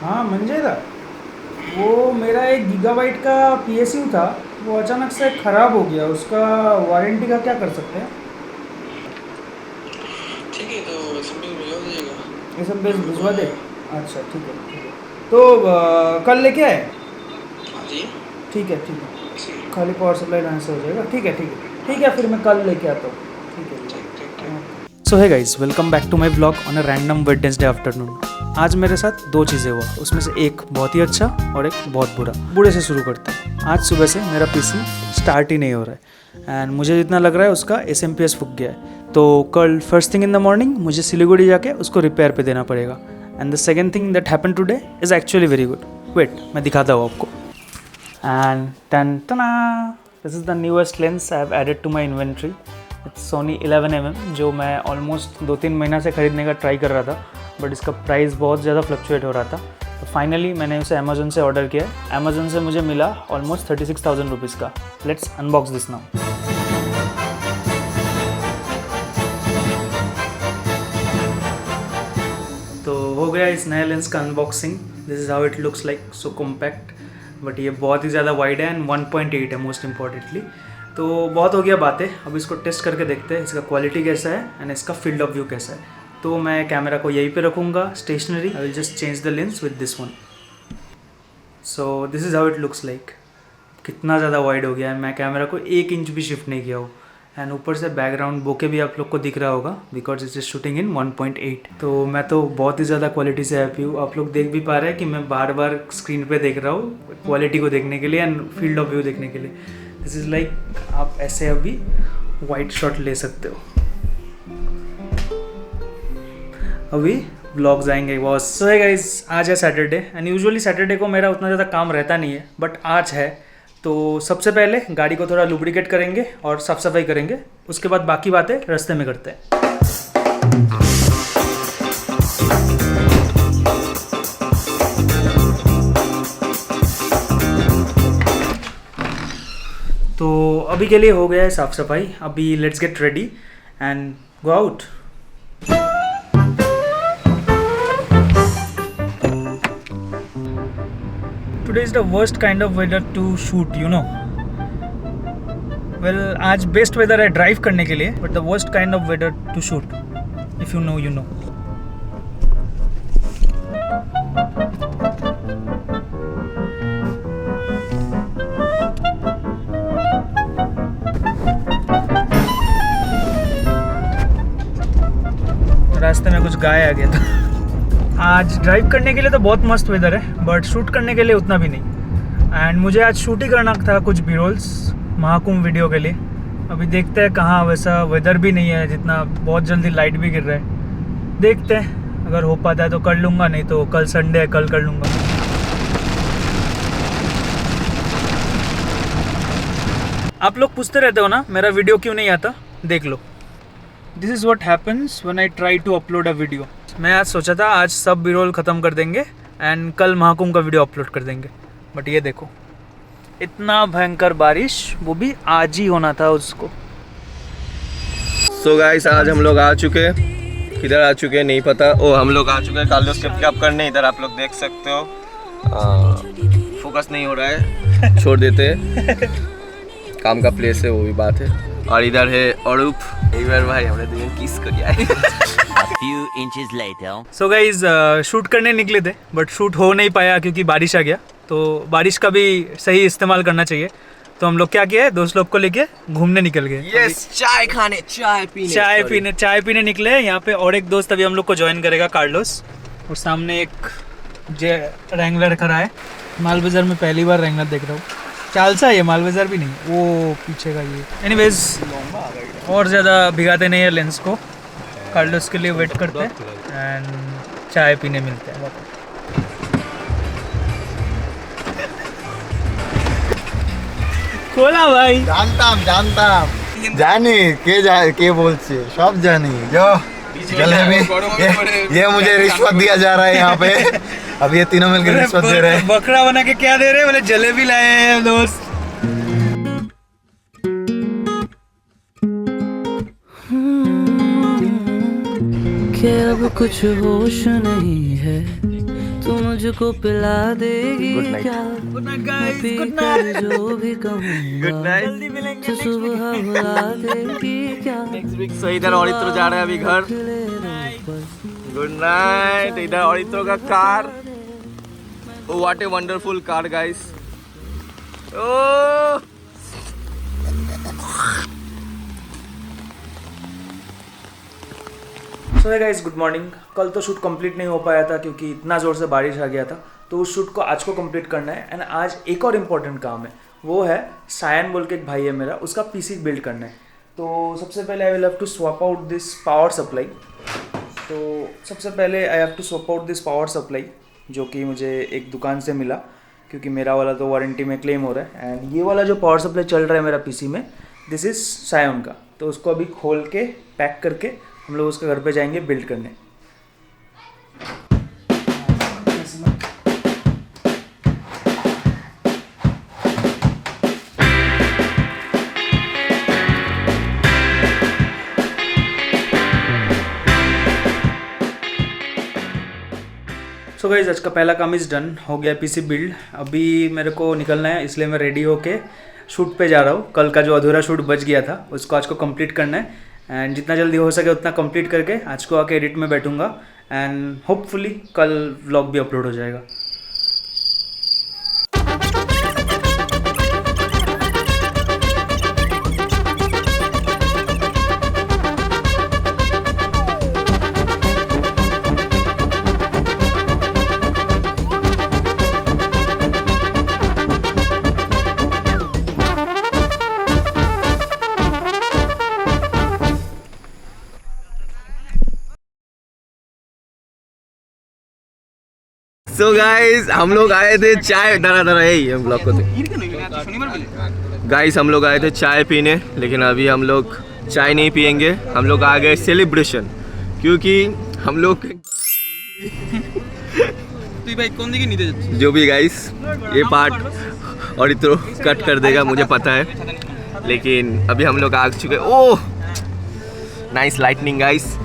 हाँ मंजेगा। वो मेरा 1 गीगाबाइट का PSU था, वो अचानक से ख़राब हो गया। उसका वारंटी का क्या कर सकते हैं? ठीक है तो एसएमपी भिजवा दीजिएगा। SMS मेरे को भिजवा दे। है। अच्छा ठीक है ठीक है। तो कल लेके आए? हाँ जी। ठीक है ठीक है। ठीक खाली पावर सप्लाई लाने से हो जाएगा। ठीक है ठीक है ठीक है, फिर मैं कल लेके आता हूँ। ठीक है ठीक ठीक ठीक। भैया। So hi guys, welcome back to my blog on a random Wednesday afternoon. आज मेरे साथ 2 चीज़ें हुआ, उसमें से एक बहुत ही अच्छा और एक बहुत बुरा। बुरे से शुरू करते हैं। आज सुबह से मेरा PC स्टार्ट ही नहीं हो रहा है एंड मुझे जितना लग रहा है उसका SMPS फूक गया है। तो कल first thing in the morning मुझे सिलीगुड़ी जाके उसको रिपेयर पे देना पड़ेगा। And the second thing that happen today is actually very good. Wait, मैं दिखाता हूँ आपको। And tan tana, this is the newest lens I have added to my inventory. It's Sony 11mm, जो मैं ऑलमोस्ट 2-3 महीना से ख़रीदने का ट्राई कर रहा था, बट इसका प्राइस बहुत ज़्यादा फ्लक्चुएट हो रहा था। तो फाइनली मैंने उसे अमेजोन से ऑर्डर किया। अमेजोन से मुझे मिला ऑलमोस्ट 36,000 रुपीज़ का। Let's unbox this now. तो हो गया इस नए लेंस का unboxing. This is how it looks like, so compact. But ये बहुत ही ज़्यादा वाइड है एंड 1.8 है मोस्ट इम्पॉर्टेंटली। तो बहुत हो गया बातें, अब इसको टेस्ट करके देखते हैं इसका क्वालिटी कैसा है एंड इसका फील्ड ऑफ व्यू कैसा है। तो मैं कैमरा को यहीं पे रखूँगा stationary. I will just change the lens with this one. So this is how it looks like. कितना ज़्यादा वाइड हो गया है, मैं कैमरा को 1 इंच भी शिफ्ट नहीं किया हूँ। एंड ऊपर से बैकग्राउंड बोके भी आप लोग को दिख रहा होगा बिकॉज इट इज शूटिंग इन 1.8। तो मैं तो बहुत ही ज़्यादा क्वालिटी से हैप्पी हूँ। आप लोग देख भी पा रहे हैं कि मैं बार बार स्क्रीन पे देख रहा हूँ क्वालिटी को देखने के लिए एंड फील्ड ऑफ व्यू देखने के लिए। दिस इज़ लाइक, आप ऐसे अभी वाइड शॉट ले सकते हो। अभी ब्लॉग्स आएंगे बॉस। सो है गाइस, आज है सैटरडे एंड यूजुअली सैटरडे को मेरा उतना ज़्यादा काम रहता नहीं है, बट आज है। तो सबसे पहले गाड़ी को थोड़ा लुब्रिकेट करेंगे और साफ़ सफाई करेंगे, उसके बाद बाकी बातें रास्ते में करते हैं। तो अभी के लिए हो गया है साफ़ सफाई। अभी let's get ready and go out. Today is the worst kind of weather to shoot, you know. Well, आज बेस्ट वेदर है ड्राइव करने के लिए, but the worst kind of weather to shoot. If you know you know. रास्ते में कुछ गाय आ गया था। आज ड्राइव करने के लिए तो बहुत मस्त वेदर है, बट शूट करने के लिए उतना भी नहीं। एंड मुझे आज शूट ही करना था कुछ बी रोल्स महाकुंभ वीडियो के लिए। अभी देखते हैं कहाँ, वैसा वेदर भी नहीं है जितना, बहुत जल्दी लाइट भी गिर रहा है। देखते हैं, अगर हो पाता है तो कर लूँगा, नहीं तो कल संडे है, कल कर लूँगा। आप लोग पूछते रहते हो ना मेरा वीडियो क्यों नहीं आता, देख लो। This is what happens when I try to upload a video. मैं आज सोचा था आज सब बी रोल ख़त्म कर देंगे एंड कल महाकुंभ का वीडियो अपलोड कर देंगे, बट ये देखो इतना भयंकर बारिश, वो भी आज ही होना था उसको। सो गाइस, आज हम लोग आ चुके, किधर आ चुके नहीं पता। ओ, हम लोग आ चुके हैं कार्लोस के पिकअप करने। इधर आप लोग देख सकते हो, फोकस नहीं हो रहा है, छोड़ देते काम का प्लेस है, वो भी बात है। और इधर है अरूप, इधर भाई हमने दोनों किस कर दिया है। Few inches later. So guys, shoot करने निकले थे बट शूट हो नहीं पाया क्योंकि बारिश आ गया। तो बारिश का भी सही इस्तेमाल करना चाहिए। तो हम लोग क्या किए, दोस्त लोग को लेके घूमने निकल गए। यस, चाय खाने, चाय पीने निकले यहाँ पे। और एक दोस्त अभी हम लोग को ज्वाइन करेगा, कार्लोस। और सामने एक रैंगलर खड़ा है। माल बाजार में पहली बार रैंगलर देख रहा हूँ। चालसा है ये, माल बाजार भी नहीं, वो पीछे का ये। एनीवेज, और ज़्यादा भिगाते नहीं है लेंस को, कार्लोस के लिए वेट करते हैं एंड चाय पीने मिलते हैं। खोला भाई, জানতাম জানি কে বলছে, সব জানি। जो जलेबी, ये मुझे रिश्वत दिया जा रहा है यहाँ पे। अब ये तीनों मिलकर रिश्वत दे रहे हैं। बकरा बना के क्या दे रहे हैं, बोले जलेबी लाए हैं दोस्त। कि अब कुछ होश नहीं है, तुम मुझको पिला देगी Good night. क्या गुड नाइट मैं गाइस, पी गुड कर नाइट। जो भी कहूँगा गुड नाइट। जल्दी मिलेंगे तो सुबह बुला देगी क्या सो इधर औरित्रो जा रहे हैं अभी घर। Good night. इधर औरित्रो का car. Oh, what a wonderful car, guys. Oh! So guys, good morning. कल तो शूट कंप्लीट नहीं हो पाया था क्योंकि इतना ज़ोर से बारिश आ गया था, तो उस शूट को आज को कंप्लीट करना है। एंड आज एक और इम्पॉर्टेंट काम है, वो है सायन बोल के एक भाई है मेरा, उसका पीसी बिल्ड करना है। तो सबसे पहले I will have to swap out this power supply. तो सबसे पहले I have to swap out this power supply, जो कि मुझे एक दुकान से मिला क्योंकि मेरा वाला तो वारंटी में क्लेम हो रहा है। एंड ये वाला जो पावर सप्लाई चल रहा है मेरा पीसी में, दिस इज़ सायन का। तो उसको अभी खोल के पैक करके हम लोग उसके घर पे जाएंगे बिल्ड करने। सो गाइस, आज का पहला काम इज़ डन, हो गया पीसी बिल्ड। अभी मेरे को निकलना है, इसलिए मैं रेडी होके शूट पे जा रहा हूँ। कल का जो अधूरा शूट बच गया था उसको आज को कंप्लीट करना है। एंड जितना जल्दी हो सके उतना कंप्लीट करके आज को आके एडिट में बैठूंगा। एंड होपफुली कल व्लॉग भी अपलोड हो जाएगा। So guys, हम लोग आए थे चाय दरा यही हम ब्लॉग को गाइस हम लोग आए थे चाय पीने, लेकिन अभी हम लोग चाय नहीं पियेंगे। हम लोग आ गए सेलिब्रेशन, क्योंकि हम लोग जो भी गाइस ये पार्ट और इतना कट कर देगा मुझे पता है, लेकिन अभी हम लोग आ चुके। Oh nice lightning guys.